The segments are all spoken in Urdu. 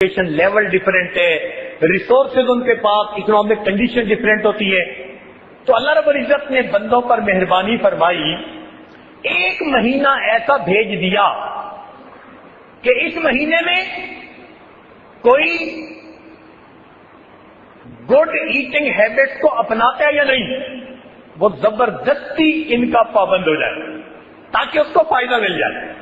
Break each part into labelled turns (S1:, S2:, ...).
S1: ایجوکیشن لیول ڈفرینٹ ہے، ریسورسز ان کے پاس، اکنامک کنڈیشن ڈفرینٹ ہوتی ہے. تو اللہ رب العزت نے بندوں پر مہربانی فرمائی، ایک مہینہ ایسا بھیج دیا کہ اس مہینے میں کوئی گڈ ایٹنگ ہیبٹس کو اپناتا ہے یا نہیں، وہ زبردستی ان کا پابند ہو جائے تاکہ اس کو فائدہ مل جائے.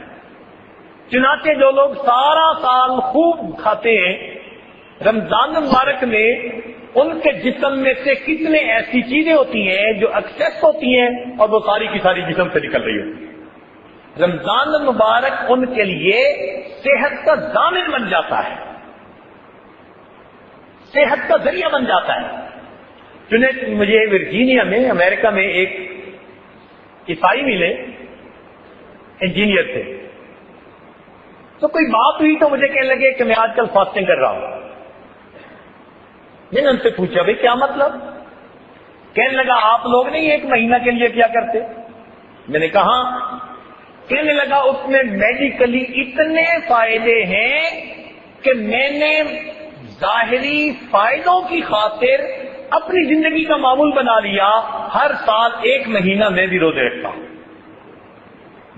S1: چنانچہ جو لوگ سارا سال خوب کھاتے ہیں، رمضان مبارک میں ان کے جسم میں سے کتنے ایسی چیزیں ہوتی ہیں جو ایکسیس ہوتی ہیں اور وہ ساری کی ساری جسم سے نکل رہی ہوتی ہیں. رمضان مبارک ان کے لیے صحت کا ضامن بن جاتا ہے، صحت کا ذریعہ بن جاتا ہے. چنانچہ مجھے ورجینیا میں امریکہ میں ایک عیسائی ملے، انجینئر تھے. تو کوئی بات ہوئی تو مجھے کہنے لگے کہ میں آج کل فاسٹنگ کر رہا ہوں. میں نے ان سے پوچھا بھائی کیا مطلب؟ کہنے لگا آپ لوگ نہیں ایک مہینہ کے لیے کیا کرتے؟ میں نے کہا. کہنے لگا اس میں میڈیکلی اتنے فائدے ہیں کہ میں نے ظاہری فائدوں کی خاطر اپنی زندگی کا معمول بنا لیا، ہر سال ایک مہینہ میں بھی روزے رکھتا ہوں.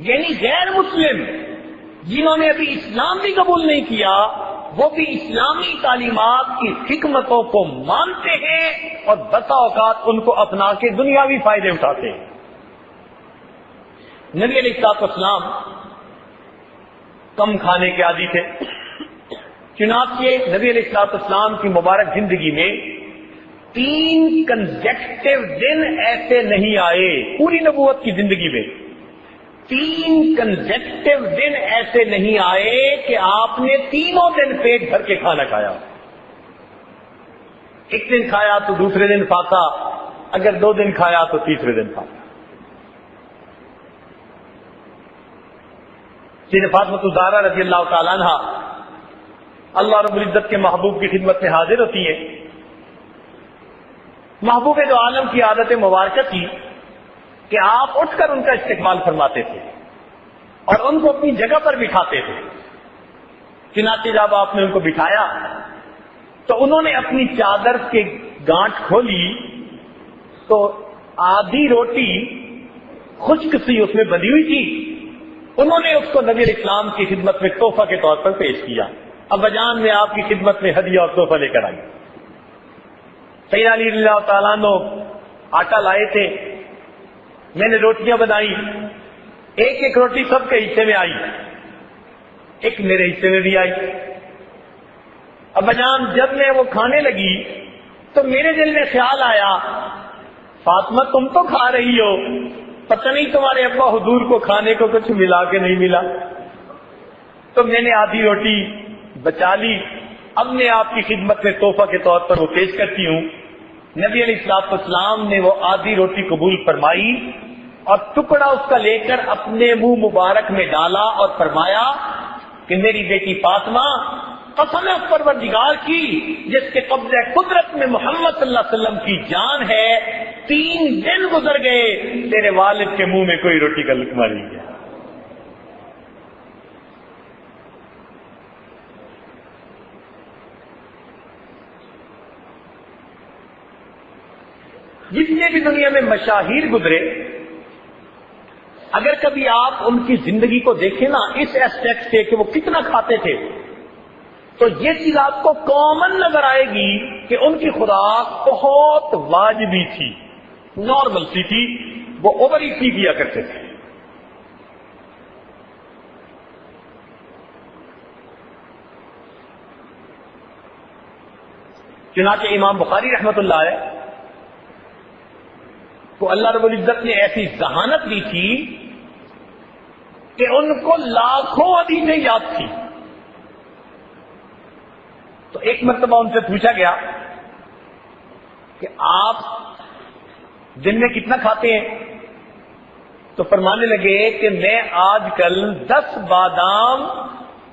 S1: یعنی غیر مسلم جنہوں نے ابھی اسلام بھی قبول نہیں کیا، وہ بھی اسلامی تعلیمات کی حکمتوں کو مانتے ہیں اور بسا اوقات ان کو اپنا کے دنیاوی فائدے اٹھاتے ہیں. نبی علیہ الصلوۃ والسلام کم کھانے کے عادی تھے. چنانچہ نبی علیہ الصلوۃ والسلام کی مبارک زندگی میں 3 کنزیکٹیو دن ایسے نہیں آئے، پوری نبوت کی زندگی میں 3 کنزیکٹیو دن ایسے نہیں آئے کہ آپ نے تینوں دن پیٹ بھر کے کھانا کھایا. ایک دن کھایا تو دوسرے دن فاقہ، اگر 2 دن کھایا تو تیسرے دن فاقہ. سیدہ فاطمہ الزہرا رضی اللہ تعالیٰ عنہ اللہ رب العزت کے محبوب کی خدمت میں حاضر ہوتی ہے. محبوب دو عالم کی عادت مبارکہ تھی کہ آپ اٹھ کر ان کا استقبال فرماتے تھے اور ان کو اپنی جگہ پر بٹھاتے تھے. چنانچہ جب آپ نے ان کو بٹھایا تو انہوں نے اپنی چادر کے گانٹھ کھولی تو آدھی روٹی خشک سی اس میں بندھی ہوئی تھی. انہوں نے اس کو نبی اسلام کی خدمت میں تحفہ کے طور پر پیش کیا. ابا جان میں آپ کی خدمت میں ہدیہ اور تحفہ لے کر آئی. سیدنا علی رضی اللہ تعالیٰ عنہ آٹا لائے تھے، میں نے روٹیاں بنائی، ایک ایک روٹی سب کے حصے میں آئی، ایک میرے حصے میں بھی آئی. ابا جان جب میں وہ کھانے لگی تو میرے دل میں خیال آیا، فاطمہ تم تو کھا رہی ہو، پتہ نہیں تمہارے ابا حضور کو کھانے کو کچھ ملا کہ نہیں ملا. تو میں نے آدھی روٹی بچا لی، اب میں آپ کی خدمت میں تحفہ کے طور پر وہ پیش کرتی ہوں. نبی علیہ الصلوۃ والسلام نے وہ آدھی روٹی قبول فرمائی اور ٹکڑا اس کا لے کر اپنے منہ مبارک میں ڈالا اور فرمایا کہ میری بیٹی فاطمہ، قسم اس پروردگار کی جس کے قبضہ قدرت میں محمد صلی اللہ علیہ وسلم کی جان ہے، 3 دن گزر گئے تیرے والد کے منہ میں کوئی روٹی کا لقمہ نہیں گیا. جتنے بھی دنیا میں مشاہیر گزرے، اگر کبھی آپ ان کی زندگی کو دیکھیں نا اس ایسپیکٹ سے کہ وہ کتنا کھاتے تھے، تو یہ چیز آپ کو کامن نظر آئے گی کہ ان کی خوراک بہت واجبی تھی، نارمل سی تھی، وہ اوور ایٹ نہیں کیا کرتے تھے. چنانچہ امام بخاری رحمۃ اللہ علیہ کو اللہ رب العزت نے ایسی ذہانت دی تھی کہ ان کو لاکھوں حدیثیں یاد تھی. تو ایک مرتبہ ان سے پوچھا گیا کہ آپ دن میں کتنا کھاتے ہیں؟ تو فرمانے لگے کہ میں آج کل 10 بادام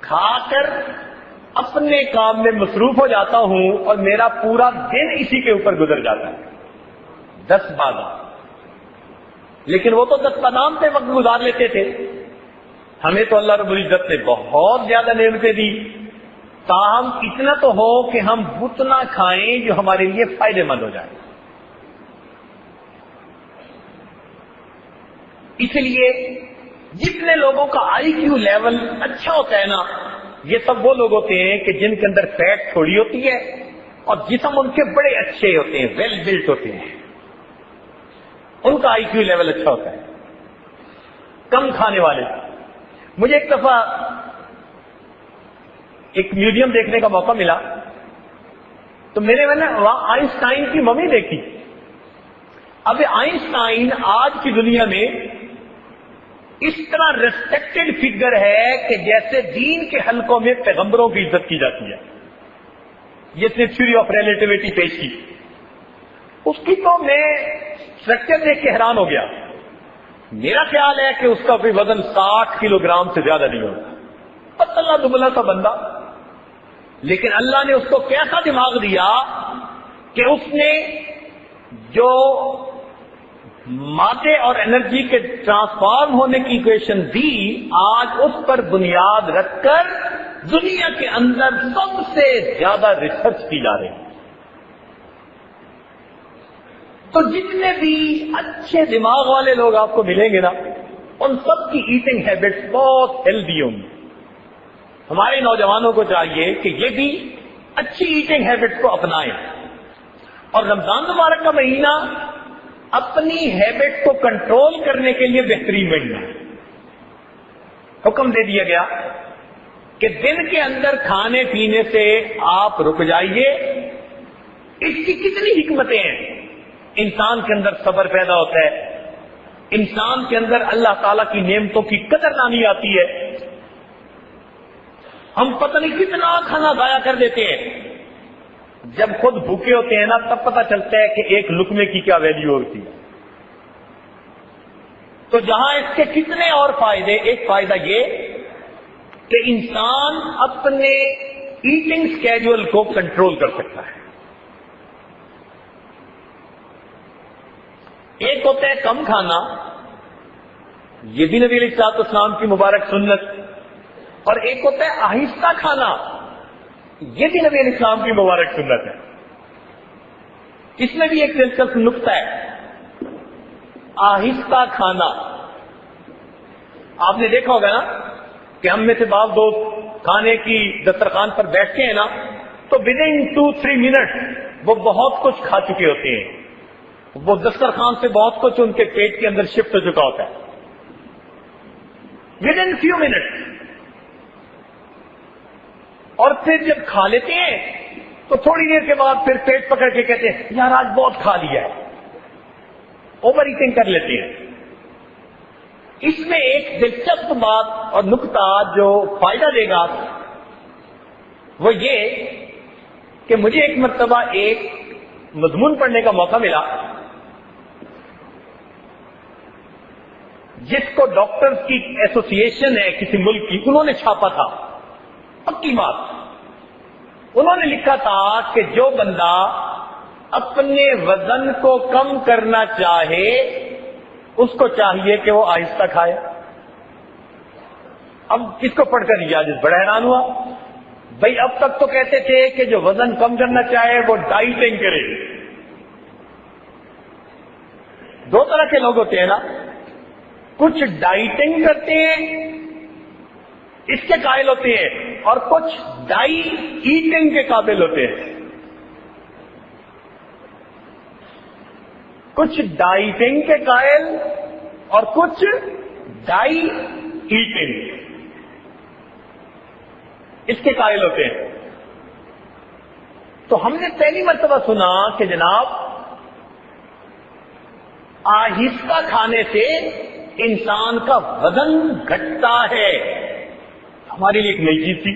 S1: کھا کر اپنے کام میں مصروف ہو جاتا ہوں اور میرا پورا دن اسی کے اوپر گزر جاتا ہے. 10 بادام، لیکن وہ تو 10 بادام پہ وقت گزار لیتے تھے. ہمیں تو اللہ رب العزت نے بہت زیادہ نعمتیں دی. تاہم اتنا تو ہو کہ ہم اتنا کھائیں جو ہمارے لیے فائدے مند ہو جائے. اس لیے جتنے لوگوں کا آئی کیو لیول اچھا ہوتا ہے نا، یہ سب وہ لوگ ہوتے ہیں کہ جن کے اندر فیٹ تھوڑی ہوتی ہے اور جسم ان کے بڑے اچھے ہوتے ہیں، ویل بلٹ ہوتے ہیں، ان کا آئی کیو لیول اچھا ہوتا ہے. کم کھانے والے. مجھے ایک دفعہ ایک میوزیم دیکھنے کا موقع ملا تو میں نے وہاں آئنسٹائن کی ممی دیکھی. اب آئنسٹائن آج کی دنیا میں اس طرح ریسپیکٹڈ فگر ہے کہ جیسے دین کے حلقوں میں پیغمبروں کی عزت کی جاتی ہے. جس نے تھیوری آف ریلیٹیوٹی پیش کی، اس کی تو میں اسٹرکچر دیکھ کے حیران ہو گیا. میرا خیال ہے کہ اس کا کوئی وزن 60 کلو گرام سے زیادہ نہیں ہوگا. پتلا دبلا سا بندہ، لیکن اللہ نے اس کو کیسا دماغ دیا کہ اس نے جو مادے اور انرجی کے ٹرانسفارم ہونے کی ایکویشن دی، آج اس پر بنیاد رکھ کر دنیا کے اندر سب سے زیادہ ریسرچ کی جا رہی ہے. تو جتنے بھی اچھے دماغ والے لوگ آپ کو ملیں گے نا، ان سب کی ایٹنگ ہیبٹس بہت ہیلدی ہوں گی. ہمارے نوجوانوں کو چاہیے کہ یہ بھی اچھی ایٹنگ ہیبٹس کو اپنائیں، اور رمضان مبارک کا مہینہ اپنی ہیبٹ کو کنٹرول کرنے کے لیے بہترین مہینہ ہے. حکم دے دیا گیا کہ دن کے اندر کھانے پینے سے آپ رک جائیے. اس کی کتنی حکمتیں ہیں. انسان کے اندر صبر پیدا ہوتا ہے، انسان کے اندر اللہ تعالیٰ کی نعمتوں کی قدر دانی آتی ہے. ہم پتہ نہیں کتنا کھانا ضائع کر دیتے ہیں. جب خود بھوکے ہوتے ہیں نا، تب پتہ چلتا ہے کہ ایک لقمے کی کیا ویلیو ہوتی ہے. تو جہاں اس کے کتنے اور فائدے، ایک فائدہ یہ کہ انسان اپنے ایٹنگ اسکیڈول کو کنٹرول کر سکتا ہے. ایک ہوتا ہے کم کھانا، یہ بھی نبی علیہ السلام کی مبارک سنت، اور ایک ہوتا ہے آہستہ کھانا، یہ بھی نبی علیہ السلام کی مبارک سنت ہے. اس میں بھی ایک دلچسپ نقطہ ہے، آہستہ کھانا. آپ نے دیکھا ہوگا نا کہ ہم میں سے بعض دوست کھانے کی دسترخوان پر بیٹھتے ہیں نا، تو ودن 2-3 منٹ وہ بہت کچھ کھا چکے ہوتے ہیں. وہ دسترخوان سے بہت کچھ ان کے پیٹ کے اندر شفٹ ہو چکا ہوتا ہے ودن فیو منٹ. اور پھر جب کھا لیتے ہیں تو تھوڑی دیر کے بعد پھر پیٹ پکڑ کے کہتے ہیں یار آج بہت کھا لیا ہے، اوور ایٹنگ کر لیتے ہیں. اس میں ایک دلچسپ بات اور نقطہ جو فائدہ دے گا وہ یہ کہ مجھے ایک مرتبہ ایک مضمون پڑھنے کا موقع ملا جس کو ڈاکٹرز کی ایسوسی ایشن ہے کسی ملک کی، انہوں نے چھاپا تھا. پکی بات، انہوں نے لکھا تھا کہ جو بندہ اپنے وزن کو کم کرنا چاہے اس کو چاہیے کہ وہ آہستہ کھائے. اب اس کو پڑھ کر یہ بڑا حیران ہوا. بھائی اب تک تو کہتے تھے کہ جو وزن کم کرنا چاہے وہ ڈائٹنگ کرے. دو طرح کے لوگ ہوتے ہیں نا، کچھ ڈائٹنگ کرتے ہیں اس کے قائل ہوتے ہیں، اور کچھ ڈائی ایٹنگ کے قابل ہوتے ہیں. کچھ ڈائٹنگ کے قائل اور کچھ ڈائی ایٹنگ اس کے قائل ہوتے ہیں. تو ہم نے پہلی مرتبہ سنا کہ جناب آہستہ کھانے سے انسان کا وزن گھٹتا ہے. ہمارے لیے ایک نئی چیز تھی.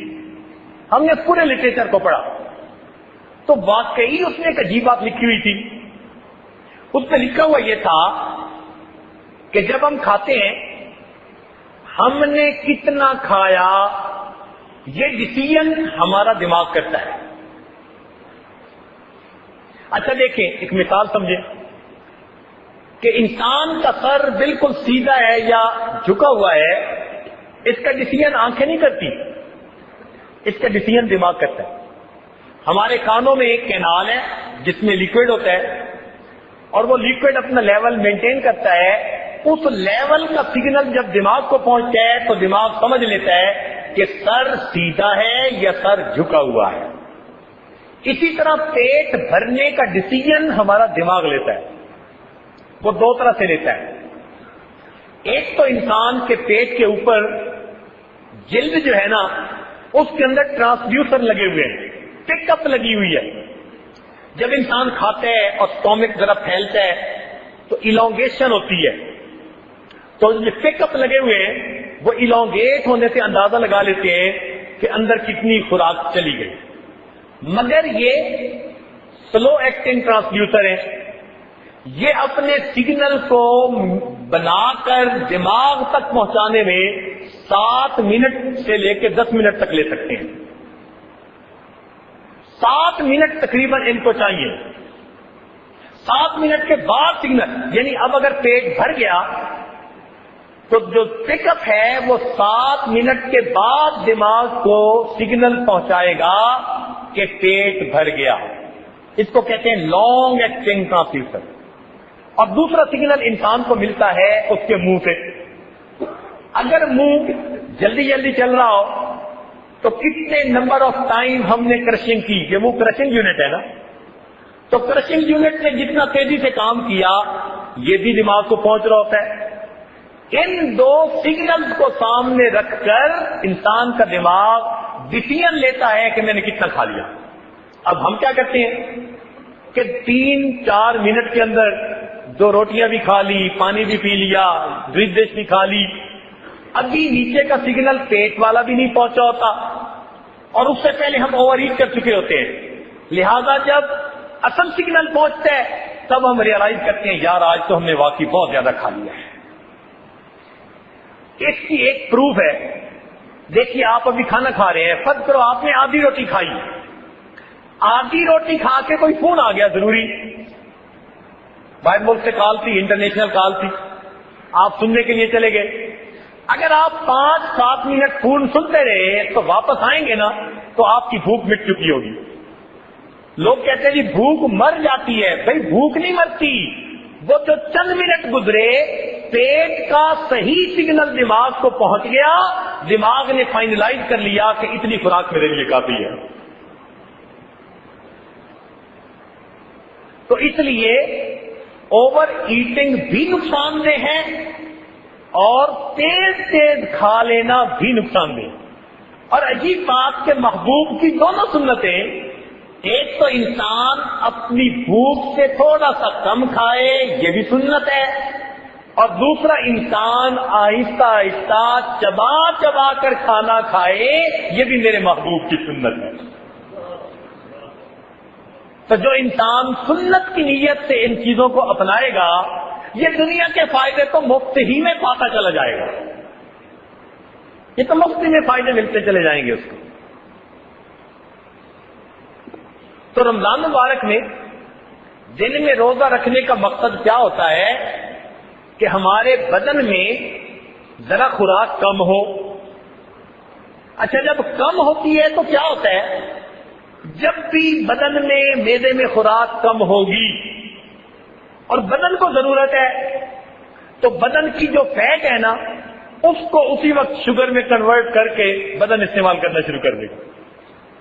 S1: ہم نے پورے لٹریچر کو پڑھا تو واقعی اس نے ایک عجیب بات لکھی ہوئی تھی. اس پہ لکھا ہوا یہ تھا کہ جب ہم کھاتے ہیں ہم نے کتنا کھایا یہ ڈیسیژن ہمارا دماغ کرتا ہے. اچھا دیکھیں ایک مثال سمجھیں کہ انسان کا سر بالکل سیدھا ہے یا جھکا ہوا ہے، اس کا ڈیسیژن آنکھیں نہیں کرتی. اس کا ڈیسیژن دماغ کرتا ہے. ہمارے کانوں میں ایک کینال ہے جس میں لیکوڈ ہوتا ہے اور وہ لیکوڈ اپنا لیول مینٹین کرتا ہے. اس لیول کا سگنل جب دماغ کو پہنچتا ہے تو دماغ سمجھ لیتا ہے کہ سر سیدھا ہے یا سر جھکا ہوا ہے. اسی طرح پیٹ بھرنے کا ڈیسیژن ہمارا دماغ لیتا ہے. وہ دو طرح سے لیتا ہے. ایک تو انسان کے پیٹ کے اوپر جلد جو ہے نا اس کے اندر ٹرانسڈیوسر لگے ہوئے ہیں, پک اپ لگی ہوئی ہے. جب انسان کھاتا ہے اور اسٹومک ذرا پھیلتا ہے تو الانگیشن ہوتی ہے. تو جو پک اپ لگے ہوئے ہیں وہ الانگیٹ ہونے سے اندازہ لگا لیتے ہیں کہ اندر کتنی خوراک چلی گئی. مگر یہ سلو ایکٹنگ ٹرانسڈیوسر ہے. یہ اپنے سگنل کو بنا کر دماغ تک پہنچانے میں 7 منٹ سے لے کے 10 منٹ تک لے سکتے ہیں. 7 منٹ تقریباً ان کو چاہیے. 7 منٹ کے بعد سگنل, یعنی اب اگر پیٹ بھر گیا تو جو پک اپ ہے وہ 7 منٹ کے بعد دماغ کو سگنل پہنچائے گا کہ پیٹ بھر گیا. اس کو کہتے ہیں لانگ ایکٹنگ ٹرانسڈیوسر. اور دوسرا سگنل انسان کو ملتا ہے اس کے منہ سے. اگر منہ جلدی جلدی چل رہا ہو تو کتنے نمبر آف ٹائم ہم نے کرشنگ کی, کہ وہ کرشنگ یونٹ ہے نا, تو کرشنگ یونٹ نے جتنا تیزی سے کام کیا یہ بھی دماغ کو پہنچ رہا ہوتا ہے. ان دو سگنلز کو سامنے رکھ کر انسان کا دماغ ڈیسیژن لیتا ہے کہ میں نے کتنا کھا لیا. اب ہم کیا کرتے ہیں کہ 3-4 منٹ کے اندر 2 روٹیاں بھی کھا لی, پانی بھی پی لیا, ڈش بھی کھا لی. ابھی نیچے کا سگنل پیٹ والا بھی نہیں پہنچا ہوتا اور اس سے پہلے ہم اوور ایٹ کر چکے ہوتے ہیں. لہذا جب اصل سگنل پہنچتا ہے تب ہم ریئلائز کرتے ہیں یار آج تو ہم نے واقعی بہت زیادہ کھا لیا ہے. اس کی ایک پروف ہے. دیکھیے آپ ابھی کھانا کھا رہے ہیں, فرض کرو آپ نے آدھی روٹی کھائی, آدھی روٹی کھا کے کوئی فون آ گیا ضروری, باہر ملک سے کال تھی, انٹرنیشنل کال تھی, آپ سننے کے لیے چلے گئے. اگر آپ 5-7 منٹ فون سنتے رہے تو واپس آئیں گے نا تو آپ کی بھوک مٹ چکی ہوگی. لوگ کہتے ہیں جی بھوک مر جاتی ہے. بھائی بھوک نہیں مرتی, وہ جو چند منٹ گزرے پیٹ کا صحیح سگنل دماغ کو پہنچ گیا, دماغ نے فائنلائز کر لیا کہ اتنی خوراک میرے لیے کافی ہے. تو اس لیے اوور ایٹنگ بھی نقصان دہ ہے اور تیز تیز کھا لینا بھی نقصان دہ. اور عجیب بات کہ محبوب کی دونوں سنتیں, ایک تو انسان اپنی بھوک سے تھوڑا سا کم کھائے یہ بھی سنت ہے, اور دوسرا انسان آہستہ آہستہ چبا چبا کر کھانا کھائے یہ بھی میرے محبوب کی سنت ہے. تو جو انسان سنت کی نیت سے ان چیزوں کو اپنائے گا یہ دنیا کے فائدے تو مفت ہی میں پاتا چلا جائے گا. یہ تو مفت میں فائدے ملتے چلے جائیں گے اس کو. تو رمضان مبارک میں دن میں روزہ رکھنے کا مقصد کیا ہوتا ہے کہ ہمارے بدن میں ذرا خوراک کم ہو. اچھا جب کم ہوتی ہے تو کیا ہوتا ہے, جب بھی بدن میں معدے میں خوراک کم ہوگی اور بدن کو ضرورت ہے تو بدن کی جو فیٹ ہے نا اس کو اسی وقت شوگر میں کنورٹ کر کے بدن استعمال کرنا شروع کر دے گا.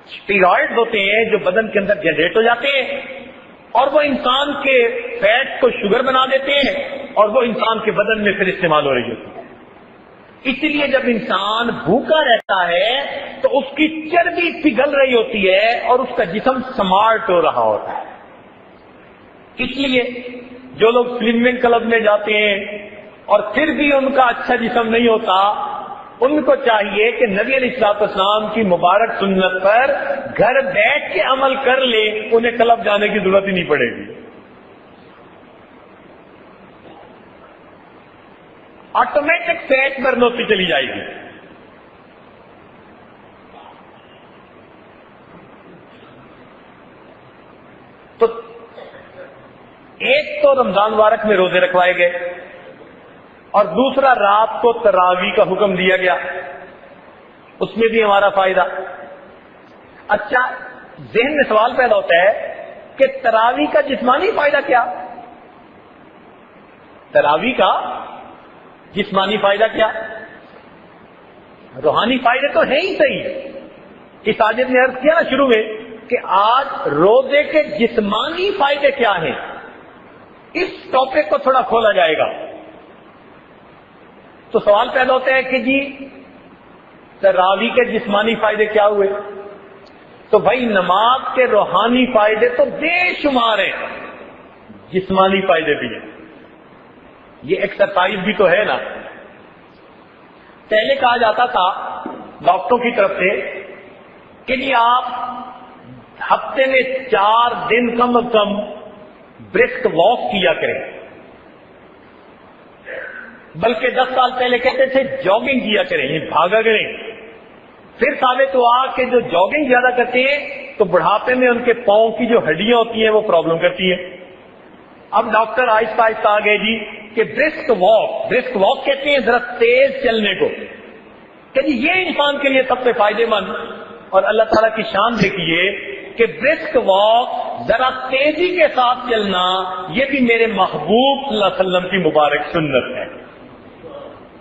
S1: اسٹیرائڈز ہوتے ہیں جو بدن کے اندر جنریٹ ہو جاتے ہیں اور وہ انسان کے فیٹ کو شوگر بنا دیتے ہیں اور وہ انسان کے بدن میں پھر استعمال ہو رہی ہوتی ہے. اس لیے جب انسان بھوکا رہتا ہے تو اس کی چربی پگھل رہی ہوتی ہے اور اس کا جسم سمارٹ ہو رہا ہوتا ہے. اس لیے جو لوگ سوئمنگ کلب میں جاتے ہیں اور پھر بھی ان کا اچھا جسم نہیں ہوتا, ان کو چاہیے کہ نبی علیہ الصلوۃ والسلام کی مبارک سنت پر گھر بیٹھ کے عمل کر لے, انہیں کلب جانے کی ضرورت ہی نہیں پڑے گی. آٹومیٹک فیٹ برن ہوتی چلی جائے گی. تو ایک تو رمضان مبارک میں روزے رکھوائے گئے اور دوسرا رات کو تراویح کا حکم دیا گیا, اس میں بھی ہمارا فائدہ. اچھا، ذہن میں سوال پیدا ہوتا ہے کہ تراویح کا جسمانی فائدہ کیا؟ تراویح کا جسمانی فائدہ کیا؟ روحانی فائدے تو ہیں ہی صحیح۔ اس آیت نے عرض کیا نا شروع میں کہ آج روزے کے جسمانی فائدے کیا ہیں، اس ٹاپک کو تھوڑا کھولا جائے گا۔ تو سوال پیدا ہوتا ہے کہ جی تراویح کے جسمانی فائدے کیا ہوئے؟ تو بھائی نماز کے روحانی فائدے تو بے شمار ہیں، جسمانی فائدے بھی ہیں۔ یہ ایکسرسائز بھی تو ہے نا۔ پہلے کہا جاتا تھا ڈاکٹروں کی طرف سے کہ جی آپ ہفتے میں 4 دن کم از کم برسک واک کیا کریں، بلکہ 10 سال پہلے کہتے تھے جاگنگ کیا کریں، یہ بھاگا کریں۔ پھر ثابت ہوا کہ جو جاگنگ زیادہ کرتے ہیں تو بڑھاپے میں ان کے پاؤں کی جو ہڈیاں ہوتی ہیں وہ پرابلم کرتی ہیں۔ اب ڈاکٹر آہستہ آہستہ آ گئے جی کہ برسک واک کہتے ہیں ذرا تیز چلنے کو، کہ جی یہ انسان کے لیے سب سے فائدہ مند۔ اور اللہ تعالیٰ کی شان دیکھیے کہ برسک واک، ذرا تیزی کے ساتھ چلنا، یہ بھی میرے محبوب صلی اللہ علیہ وسلم کی مبارک سنت ہے۔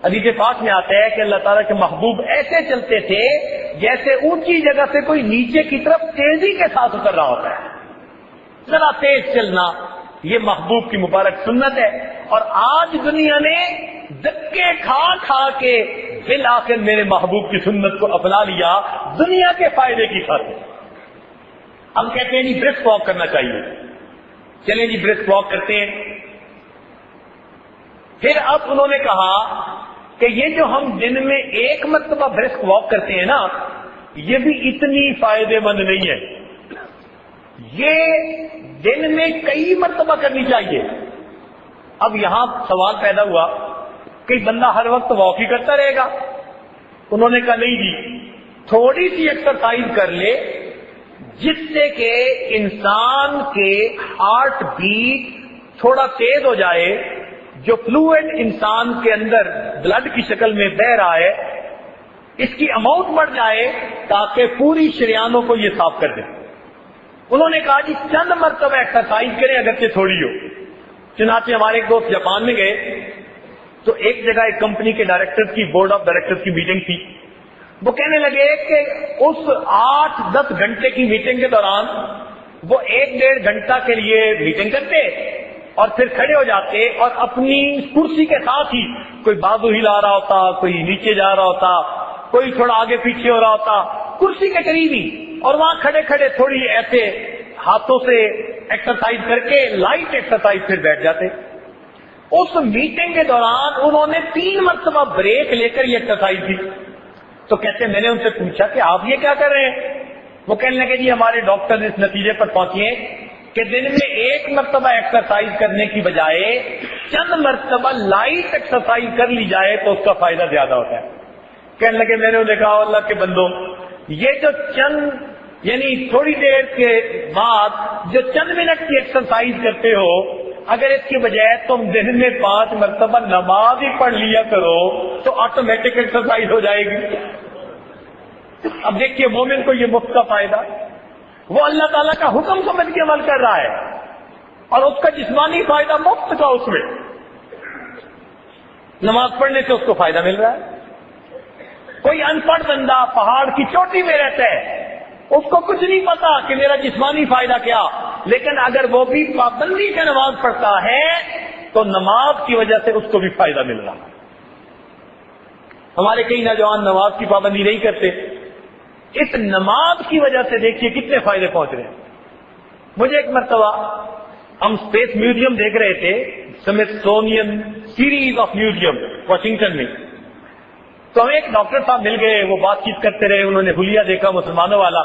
S1: حدیث پاک میں آتا ہے کہ اللہ تعالیٰ کے محبوب ایسے چلتے تھے جیسے اونچی جگہ سے کوئی نیچے کی طرف تیزی کے ساتھ اتر رہا ہوتا ہے۔ ذرا تیز چلنا یہ محبوب کی مبارک سنت ہے، اور آج دنیا نے دھکے کھا کھا کے بالآخر میرے محبوب کی سنت کو اپنا لیا دنیا کے فائدے کی خاطر۔ ہم کہتے ہیں جی برسک واک کرنا چاہیے، چلیں جی برسک واک کرتے ہیں۔ پھر اب انہوں نے کہا کہ یہ جو ہم دن میں 1 مرتبہ برسک واک کرتے ہیں نا، یہ بھی اتنی فائدے مند نہیں ہے، یہ دن میں کئی مرتبہ کرنی چاہیے۔ اب یہاں سوال پیدا ہوا کہ بندہ ہر وقت واک ہی کرتا رہے گا؟ انہوں نے کہا نہیں جی، تھوڑی سی ایکسرسائز کر لے جس سے کہ انسان کے ہارٹ بیٹ تھوڑا تیز ہو جائے، جو فلوئڈ انسان کے اندر بلڈ کی شکل میں بہ رہا ہے اس کی اماؤنٹ بڑھ جائے تاکہ پوری شریانوں کو یہ صاف کر دے۔ انہوں نے کہا جی چند مرتبہ ایکسرسائز کریں اگرچہ تھوڑی ہو۔ چنانچہ ہمارے ایک دوست جاپان میں گئے تو ایک جگہ ایک کمپنی کے ڈائریکٹر کی بورڈ آف ڈائریکٹر کی میٹنگ تھی۔ وہ کہنے لگے کہ اس 8-10 گھنٹے کی میٹنگ کے دوران وہ 1-1.5 گھنٹہ کے لیے میٹنگ کرتے اور پھر کھڑے ہو جاتے اور اپنی کرسی کے ساتھ ہی کوئی بازو ہلا رہا ہوتا، کوئی نیچے جا رہا ہوتا، کوئی تھوڑا آگے پیچھے ہو رہا ہوتا کرسی کے قریب ہی، اور وہاں کھڑے کھڑے تھوڑی ایسے ہاتھوں سے ایکسرسائز کر کے لائٹ ایکسرسائز پھر بیٹھ جاتے۔ اس میٹنگ کے دوران انہوں نے 3 مرتبہ بریک لے کر یہ ایکسرسائز کی۔ تو کہتے میں نے ان سے پوچھا کہ آپ یہ کیا کر رہے ہیں؟ وہ کہنے لگے جی ہمارے ڈاکٹر اس نتیجے پر پہنچے کہ دن میں 1 مرتبہ ایکسرسائز کرنے کی بجائے چند مرتبہ لائٹ ایکسرسائز کر لی جائے تو اس کا فائدہ زیادہ ہوتا ہے۔ کہنے لگے میں نے دیکھا اللہ کے بندوں، یہ جو چند یعنی تھوڑی دیر کے بعد جو چند منٹ کی ایکسرسائز کرتے ہو، اگر اس کی بجائے تم دن میں 5 مرتبہ نماز ہی پڑھ لیا کرو تو آٹومیٹک ایکسرسائز ہو جائے گی۔ اب دیکھیے مومن کو یہ مفت کا فائدہ، وہ اللہ تعالیٰ کا حکم سمجھ کے عمل کر رہا ہے اور اس کا جسمانی فائدہ مفت کا، اس میں نماز پڑھنے سے اس کو فائدہ مل رہا ہے۔ کوئی ان پڑھ بندہ پہاڑ کی چوٹی میں رہتا ہے، اس کو کچھ نہیں پتا کہ میرا جسمانی فائدہ کیا، لیکن اگر وہ بھی پابندی سے نماز پڑھتا ہے تو نماز کی وجہ سے اس کو بھی فائدہ مل رہا ہے۔ ہمارے کئی نوجوان نماز کی پابندی نہیں کرتے، اس نماز کی وجہ سے دیکھیے کتنے فائدے پہنچ رہے ہیں۔ مجھے ایک مرتبہ ہم اسپیس میوزیم دیکھ رہے تھے، Smithsonian series of museum Washington میں، تو ہمیں ایک ڈاکٹر صاحب مل گئے، وہ بات چیت کرتے رہے، انہوں نے حلیہ دیکھا مسلمانوں والا،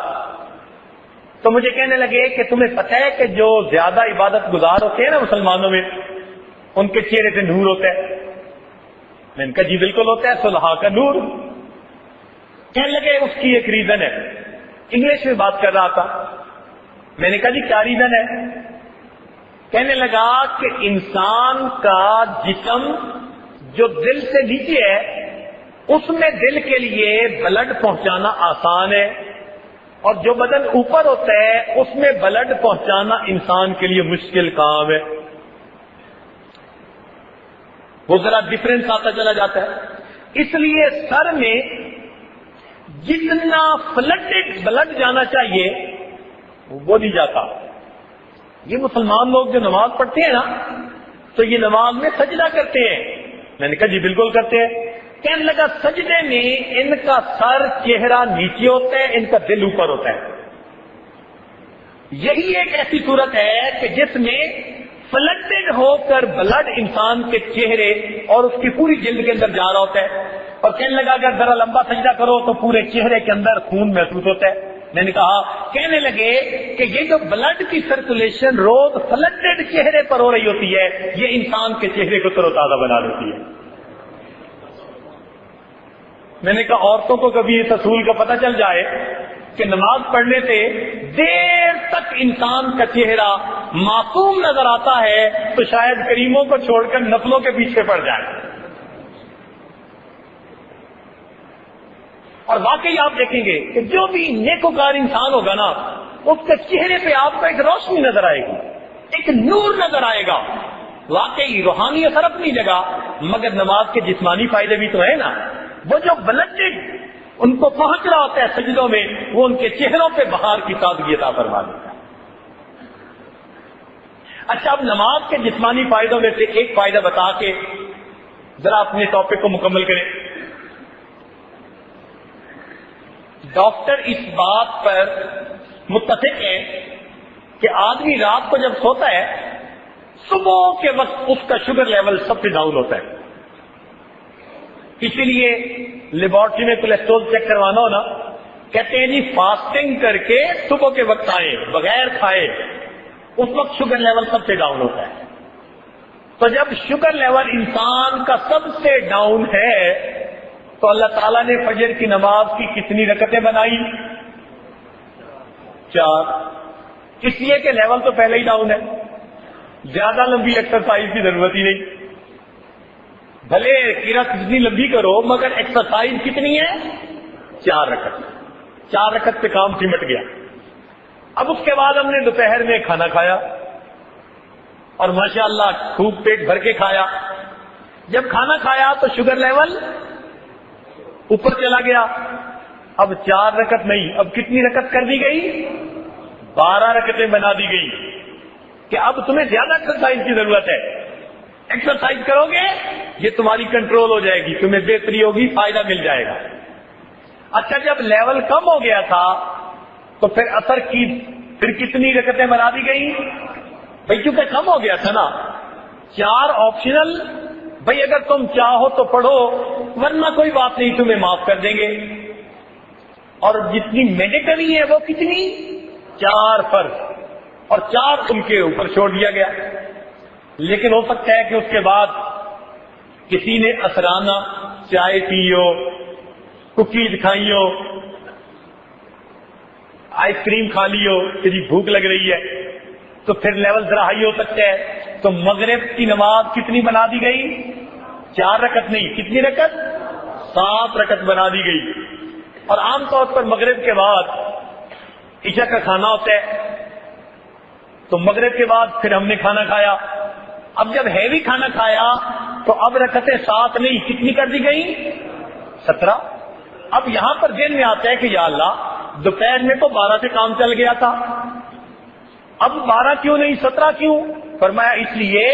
S1: تو مجھے کہنے لگے کہ تمہیں پتہ ہے کہ جو زیادہ عبادت گزار ہوتے ہیں نا مسلمانوں میں، ان کے چہرے سے نور ہوتا ہے؟ میں نے کہا جی بالکل ہوتا ہے، صلحاء کا نور۔ کہنے لگے اس کی ایک ریزن ہے، انگلش میں بات کر رہا تھا۔ میں نے کہا جی کیا ریزن ہے؟ کہنے لگا کہ انسان کا جسم جو دل سے نیچے ہے اس میں دل کے لیے بلڈ پہنچانا آسان ہے، اور جو بدن اوپر ہوتا ہے اس میں بلڈ پہنچانا انسان کے لیے مشکل کام ہے. وہ ذرا ڈفرینس آتا چلا جاتا ہے. اس لیے سر میں جتنا فلڈڈ بلڈ جانا چاہیے وہ نہیں جاتا. یہ مسلمان لوگ جو نماز پڑھتے ہیں نا تو یہ نماز میں سجدہ کرتے ہیں. میں نے کہا جی بالکل کرتے ہیں. کہنے لگا سجدے میں ان کا سر چہرہ نیچے ہوتا ہے, ان کا دل اوپر ہوتا ہے. یہی ایک ایسی صورت ہے کہ جس میں فلڈڈ ہو کر بلڈ انسان کے چہرے اور اس کی پوری جلد کے اندر جا رہا ہوتا ہے. اور کہنے لگا اگر ذرا لمبا سجدہ کرو تو پورے چہرے کے اندر خون محسوس ہوتا ہے. میں نے کہا, کہنے لگے کہ یہ جو بلڈ کی سرکولیشن روز فلڈڈ چہرے پر ہو رہی ہوتی ہے یہ انسان کے چہرے کو تر و تازہ بنا دیتی ہے. میں نے کہا عورتوں کو کبھی اس اصول کا پتہ چل جائے کہ نماز پڑھنے سے دیر تک انسان کا چہرہ معصوم نظر آتا ہے تو شاید کریموں کو چھوڑ کر نسلوں کے پیچھے پڑ جائے. اور واقعی آپ دیکھیں گے کہ جو بھی نیکوکار انسان ہوگا نا اس کے چہرے پہ آپ کو ایک روشنی نظر آئے گی, ایک نور نظر آئے گا. واقعی روحانی اثر اپنی جگہ, مگر نماز کے جسمانی فائدے بھی تو ہیں نا. وہ جو بلڈڈ ان کو پہنچ رہا ہوتا ہے سجدوں میں وہ ان کے چہروں پہ بہار کی تازگی عطا فرما دیتا ہے. اچھا, اب نماز کے جسمانی فائدوں میں سے ایک فائدہ بتا کے ذرا اپنے ٹاپک کو مکمل کریں. ڈاکٹر اس بات پر متفق ہے کہ آدمی رات کو جب سوتا ہے صبح کے وقت اس کا شوگر لیول سب سے ڈاؤن ہوتا ہے. اسی لیے لیبارٹری میں کولیسٹرول چیک کروانا ہونا کہتے ہیں جی فاسٹنگ کر کے صبح کے وقت آئے بغیر کھائے, اس وقت شوگر لیول سب سے ڈاؤن ہوتا ہے. تو جب شوگر لیول انسان کا سب سے ڈاؤن ہے تو اللہ تعالیٰ نے فجر کی نماز کی کتنی رکعتیں بنائی؟ 4. اس لیے کہ لیول تو پہلے ہی ڈاؤن ہے, زیادہ لمبی ایکسرسائز کی ضرورت ہی نہیں. بھلے قرات کتنی لمبی کرو مگر ایکسرسائز کتنی ہے؟ 4 رکعت. 4 رکعت پہ کام سمٹ گیا. اب اس کے بعد ہم نے دوپہر میں کھانا کھایا اور ماشاءاللہ خوب پیٹ بھر کے کھایا. جب کھانا کھایا تو شوگر لیول اوپر چلا گیا. اب 4 رکعت نہیں, اب کتنی رکعت کر دی گئی؟ 12 رکعتیں بنا دی گئی کہ اب تمہیں زیادہ ایکسرسائز کی ضرورت ہے. ایکسرسائز کرو گے یہ تمہاری کنٹرول ہو جائے گی, تمہیں بہتری ہوگی, فائدہ مل جائے گا. اچھا, جب لیول کم ہو گیا تھا تو پھر اثر کی پھر کتنی رکعتیں بنا دی گئی؟ بھائی کیونکہ کم ہو گیا تھا نا, 4 آپشنل. بھائی اگر تم چاہو تو پڑھو ورنہ کوئی بات نہیں, تمہیں معاف کر دیں گے. اور جتنی میڈیکلی ہے وہ کتنی؟ 4 فرض اور 4 ان کے اوپر چھوڑ دیا گیا. لیکن ہو سکتا ہے کہ اس کے بعد کسی نے اثرانہ چائے پی ہو, کوکیز کھائی ہو, آئس کریم کھا لی ہو کہ جی بھوک لگ رہی ہے, تو پھر لیول ذرا ہائی ہو سکتا ہے. تو مغرب کی نماز کتنی بنا دی گئی؟ 4 رکعت نہیں, کتنی رکعت؟ 7 رکعت بنا دی گئی. اور عام طور پر مغرب کے بعد عشاء کا کھانا ہوتا ہے, تو مغرب کے بعد پھر ہم نے کھانا کھایا. اب جب ہیوی کھانا کھایا تو اب رکعتیں 7 نہیں, کتنی کر دی گئی؟ 17. اب یہاں پر ذہن میں آتا ہے کہ یا اللہ دوپہر میں تو 12 سے کام چل گیا تھا, اب 12 کیوں نہیں 17 کیوں؟ فرمایا اس لیے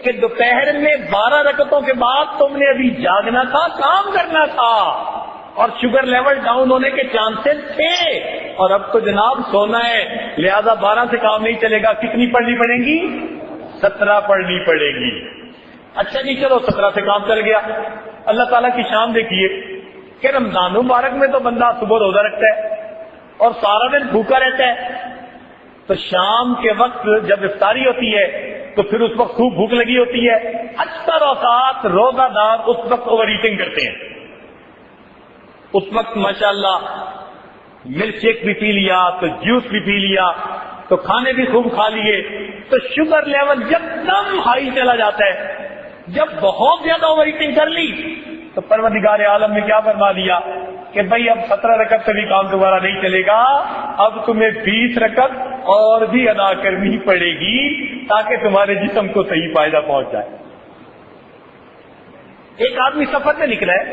S1: کہ دوپہر میں 12 رکعتوں کے بعد تم نے ابھی جاگنا تھا, کام کرنا تھا, اور شوگر لیول ڈاؤن ہونے کے چانسز تھے. اور اب تو جناب سونا ہے, لہذا 12 سے کام نہیں چلے گا. کتنی پڑھنی پڑے گی؟ 17 پڑھنی پڑے گی. اچھا جی چلو 17 سے کام چل گیا. اللہ تعالیٰ کی شان دیکھیے کہ رمضان مبارک میں تو بندہ صبح روزہ رکھتا ہے اور سارا دن بھوکا رہتا ہے, تو شام کے وقت جب افطاری ہوتی ہے تو پھر اس وقت خوب بھوک لگی ہوتی ہے. اکثر اوقات روزہ دار اس وقت اوور ایٹنگ کرتے ہیں. اس وقت ماشاءاللہ ملک شیک بھی پی لیا, تو جوس بھی پی لیا, تو کھانے بھی خوب کھا لیے, تو شوگر لیول جب دم ہائی چلا جاتا ہے. جب بہت زیادہ اوور ایٹنگ کر لی تو پروردگار عالم نے کیا فرما دیا کہ بھئی اب 17 رکعت سے بھی کام دوبارہ نہیں چلے گا، اب تمہیں 20 رکعت اور بھی ادا کرنی پڑے گی تاکہ تمہارے جسم کو صحیح فائدہ پہنچ جائے۔ ایک آدمی سفر میں نکلا ہے،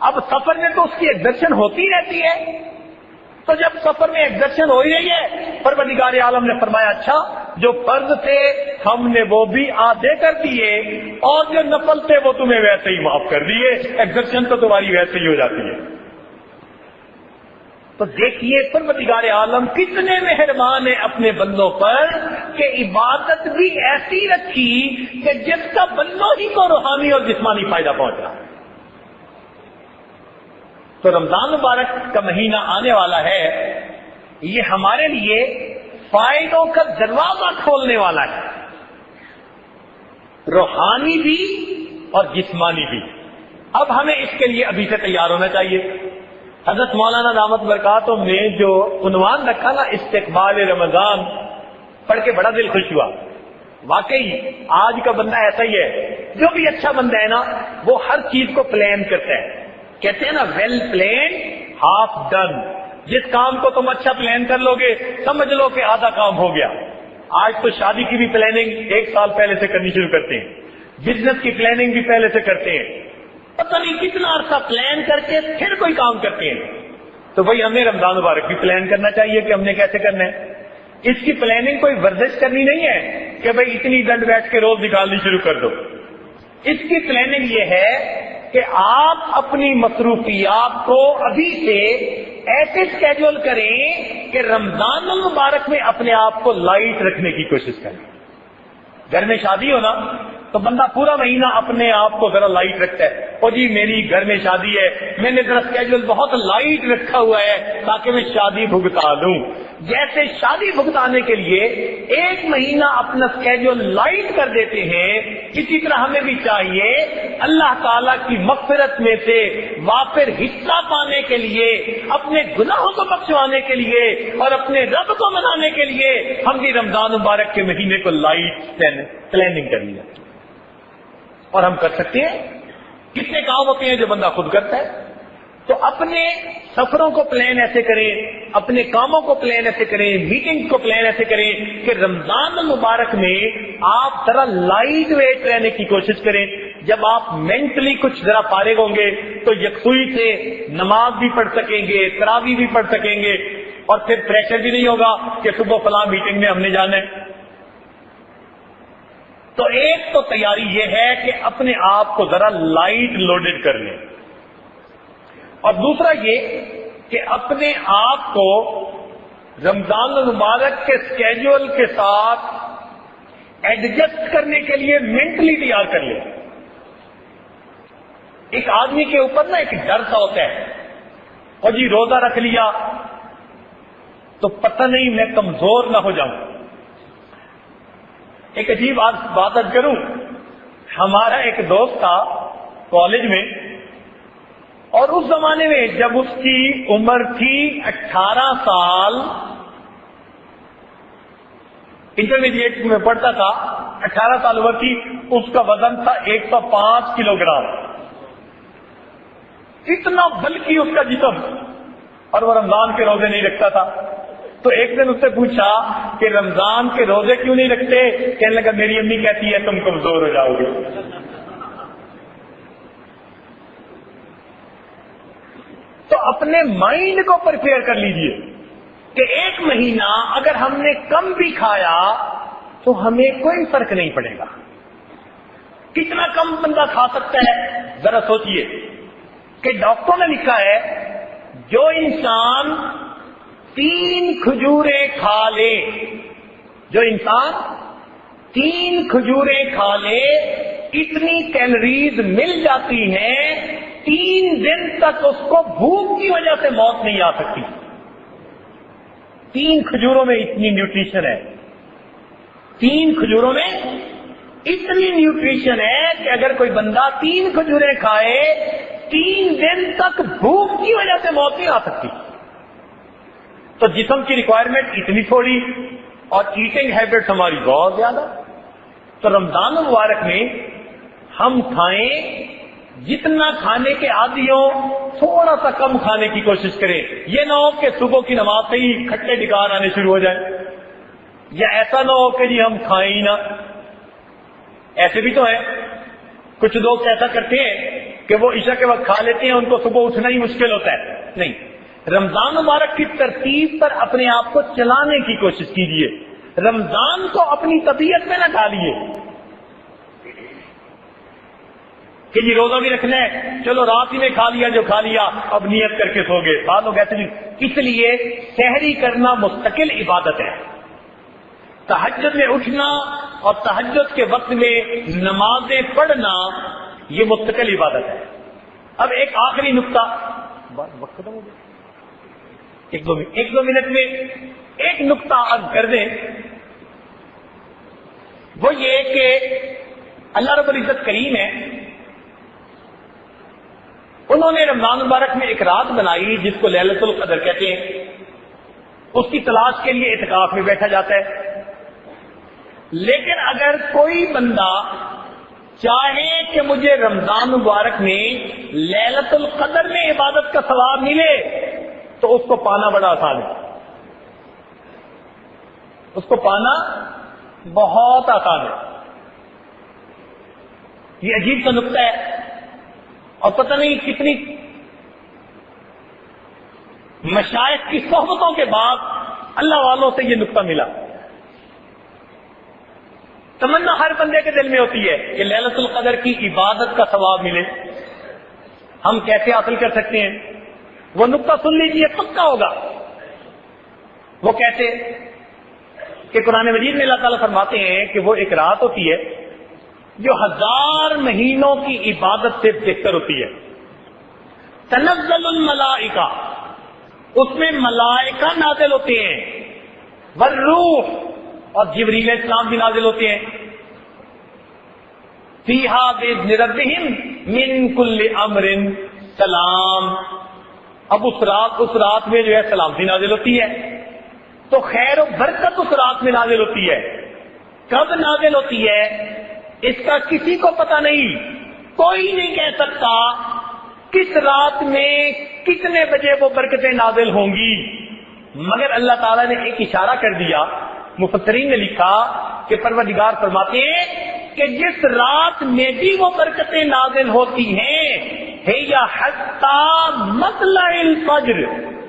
S1: اب سفر میں تو اس کی ایگزرشن ہوتی رہتی ہے، تو جب سفر میں ایگزرشن ہو ہی رہی ہے، پروردگار عالم نے فرمایا اچھا جو فرض تھے ہم نے وہ بھی آدھے کر دیے اور جو نفل تھے وہ تمہیں ویسے ہی معاف کر دیے، ایگزرشن تو تمہاری ویسے ہی ہو جاتی ہے۔ تو دیکھیے پروردگار عالم کتنے مہربان ہیں اپنے بندوں پر کہ عبادت بھی ایسی رکھی کہ جس کا بندوں ہی کو روحانی اور جسمانی فائدہ پہنچ رہا ہے۔ تو رمضان مبارک کا مہینہ آنے والا ہے، یہ ہمارے لیے فائدوں کا دروازہ کھولنے والا ہے، روحانی بھی اور جسمانی بھی۔ اب ہمیں اس کے لیے ابھی سے تیار ہونا چاہیے۔ حضرت مولانا دامت برکاتہم نے جو عنوان رکھا نا استقبال رمضان، پڑھ کے بڑا دل خوش ہوا۔ واقعی آج کا بندہ ایسا ہی ہے، جو بھی اچھا بندہ ہے نا وہ ہر چیز کو پلان کرتا ہے، کہتے ہیں نا ویل پلان ہاف ڈن۔ جس کام کو تم اچھا پلان کر لو گے سمجھ لو کہ آدھا کام ہو گیا۔ آج تو شادی کی بھی پلاننگ 1 سال پہلے سے کرنی شروع کرتے ہیں، بزنس کی پلاننگ بھی پہلے سے کرتے ہیں، پتہ نہیں کتنا عرصہ پلان کر کے پھر کوئی کام کرتے ہیں۔ تو بھائی ہمیں رمضان مبارک بھی پلان کرنا چاہیے کہ ہم نے کیسے کرنا ہے۔ اس کی پلاننگ کوئی ورزش کرنی نہیں ہے کہ بھائی اتنی دن بیٹھ کے روز نکالنی شروع کر دو۔ اس کی پلاننگ یہ ہے کہ آپ اپنی مصروفیات کو ابھی سے ایسے سکیجول کریں کہ رمضان المبارک میں اپنے آپ کو لائٹ رکھنے کی کوشش کریں۔ گھر میں شادی ہو نا تو بندہ پورا مہینہ اپنے آپ کو ذرا لائٹ رکھتا ہے، او جی میری گھر میں شادی ہے، میں نے ذرا سکیجول بہت لائٹ رکھا ہوا ہے تاکہ میں شادی بھگتا دوں۔ جیسے شادی بھگتانے کے لیے 1 مہینہ اپنا سکیجول لائٹ کر دیتے ہیں، اسی طرح ہمیں بھی چاہیے اللہ تعالیٰ کی مغفرت میں سے وافر حصہ پانے کے لیے، اپنے گناہوں کو بخشوانے کے لیے اور اپنے رب کو منانے کے لیے ہم بھی رمضان مبارک کے مہینے کو لائٹ پلاننگ کر لیا۔ اور ہم کر سکتے ہیں، کتنے کام ہوتے ہیں جو بندہ خود کرتا ہے۔ تو اپنے سفروں کو پلان ایسے کریں، اپنے کاموں کو پلان ایسے کریں، میٹنگ کو پلان ایسے کریں کہ رمضان المبارک میں آپ ذرا لائٹ ویٹ رہنے کی کوشش کریں۔ جب آپ مینٹلی کچھ ذرا فارغ ہوں گے تو یکسوئی سے نماز بھی پڑھ سکیں گے، تراویح بھی پڑھ سکیں گے، اور پھر پریشر بھی نہیں ہوگا کہ صبح فلاں میٹنگ میں ہم نے جانا ہے۔ تو ایک تو تیاری یہ ہے کہ اپنے آپ کو ذرا لائٹ لوڈڈ کر لیں، اور دوسرا یہ کہ اپنے آپ کو رمضان المبارک کے سکیجول کے ساتھ ایڈجسٹ کرنے کے لیے مینٹلی تیار کر لیں۔ ایک آدمی کے اوپر نا ایک ڈر سا ہوتا ہے، اور جی روزہ رکھ لیا تو پتہ نہیں میں کمزور نہ ہو جاؤں۔ ایک عجیب بات کروں، ہمارا ایک دوست تھا کالج میں، اور اس زمانے میں جب اس کی عمر تھی 18 سال، انٹرمیڈیٹ میں پڑھتا تھا، 18 سال عمر تھی، اس کا وزن تھا 105 کلو گرام، اتنا بلکی اس کا جسم، اور وہ رمضان کے روزے نہیں رکھتا تھا۔ تو ایک دن اس سے پوچھا کہ رمضان کے روزے کیوں نہیں رکھتے؟ کہنے لگا میری امی کہتی ہے تم کمزور ہو جاؤ گے۔ تو اپنے مائنڈ کو پریپیئر کر لیجئے کہ 1 مہینہ اگر ہم نے کم بھی کھایا تو ہمیں کوئی فرق نہیں پڑے گا۔ کتنا کم بندہ کھا سکتا ہے ذرا سوچئے کہ ڈاکٹروں نے لکھا ہے جو انسان 3 کھجوریں کھا لے، جو انسان 3 کھجوریں کھا لے، اتنی کیلوریز مل جاتی ہیں 3 دن تک اس کو بھوک کی وجہ سے موت نہیں آ سکتی۔ 3 کھجوروں میں اتنی نیوٹریشن ہے، 3 کھجوروں میں اتنی نیوٹریشن ہے کہ اگر کوئی بندہ 3 کھجوریں کھائے 3 دن تک بھوک کی وجہ سے موت نہیں آ سکتی۔ تو جسم کی ریکوائرمنٹ اتنی تھوڑی اور ایٹنگ ہیبٹس ہماری بہت زیادہ۔ تو رمضان المبارک میں ہم کھائیں جتنا کھانے کے عادی ہو تھوڑا سا کم کھانے کی کوشش کریں. یہ نہ ہو کہ صبح کی نماز سے ہی کھٹے ڈکار آنے شروع ہو جائیں, یا ایسا نہ ہو کہ جی ہم کھائیں ہی نہ. ایسے بھی تو ہیں کچھ لوگ ایسا کرتے ہیں کہ وہ عشاء کے وقت کھا لیتے ہیں, ان کو صبح اٹھنا ہی مشکل ہوتا ہے. نہیں, رمضان مبارک کی ترتیب پر اپنے آپ کو چلانے کی کوشش کیجیے. رمضان کو اپنی طبیعت میں نہ ڈالیے کہ یہ روزہ بھی رکھنا ہے, چلو رات ہی میں کھا لیا جو کھا لیا, اب نیت کر کے سو گئے. بعض لوگ ایسے نہیں. اس لیے سحری کرنا مستقل عبادت ہے. تہجد میں اٹھنا اور تہجد کے وقت میں نمازیں پڑھنا یہ مستقل عبادت ہے. اب ایک آخری نقطہ, وقت ختم ہو گیا, ایک دو منٹ میں ایک نقطہ عرض کر دیں. وہ یہ کہ اللہ رب العزت کریم ہے, انہوں نے رمضان مبارک میں ایک رات بنائی جس کو لیلۃ القدر کہتے ہیں. اس کی تلاش کے لیے اعتکاف میں بیٹھا جاتا ہے. لیکن اگر کوئی بندہ چاہے کہ مجھے رمضان مبارک میں لیلۃ القدر میں عبادت کا ثواب ملے تو اس کو پانا بڑا آسان ہے. اس کو پانا بہت آسان ہے. یہ عجیب سا نقطہ ہے اور پتہ نہیں کتنی مشائخ کی صحبتوں کے بعد اللہ والوں سے یہ نقطہ ملا. تمنا ہر بندے کے دل میں ہوتی ہے کہ لیلۃ القدر کی عبادت کا ثواب ملے. ہم کیسے حاصل کر سکتے ہیں؟ وہ نقطہ سن لیجیے, پکا ہوگا. وہ کیسے کہ قرآن مجید میں اللہ تعالیٰ فرماتے ہیں کہ وہ ایک رات ہوتی ہے جو 1000 مہینوں کی عبادت سے بہتر ہوتی ہے. تنزل الملائکہ, اس میں ملائکہ نازل ہوتے ہیں, والروح, اور جبریل السلام بھی نازل ہوتے ہیں. فیہا باذن ربہم من کل امر سلام. اب اس رات میں جو ہے سلامتی نازل ہوتی ہے. تو خیر و برکت اس رات میں نازل ہوتی ہے. کب نازل ہوتی ہے اس کا کسی کو پتہ نہیں. کوئی نہیں کہہ سکتا کس رات میں کتنے بجے وہ برکتیں نازل ہوں گی, مگر اللہ تعالیٰ نے ایک اشارہ کر دیا. مفسرین نے لکھا کہ پروردگار فرماتے ہیں کہ جس رات میں بھی وہ برکتیں نازل ہوتی ہیں ہے یا حتی مطلع الفجر,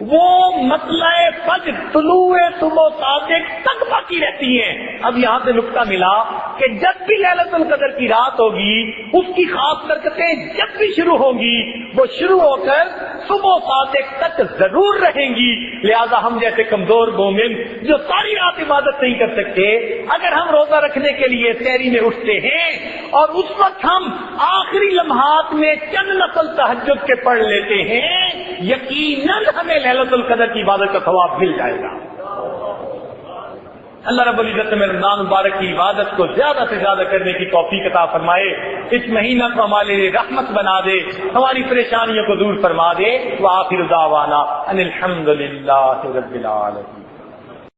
S1: وہ مطلع فجر طلوع صبح صادق تک باقی رہتی ہیں. اب یہاں سے نقطہ ملا کہ جب بھی لیلۃ القدر کی رات ہوگی اس کی خاص برکتیں جب بھی شروع ہوں گی وہ شروع ہو کر صبح صادق تک ضرور رہیں گی. لہذا ہم جیسے کمزور مومن جو ساری رات عبادت نہیں کر سکتے, اگر ہم روزہ رکھنے کے لیے سحری میں اٹھتے ہیں اور اس وقت ہم آخری لمحات میں چند نفل تہجد کے پڑھ لیتے ہیں, یقیناً ہمیں لیلۃ القدر کی عبادت کا ثواب مل جائے گا. اللہ رب العزت میں رمضان مبارک کی عبادت کو زیادہ سے زیادہ کرنے کی توفیق عطا فرمائے. اس مہینہ کو ہمارے لیے رحمت بنا دے, ہماری پریشانیوں کو دور فرما دے. وآخر دعوانا ان الحمد للہ رب العالمین.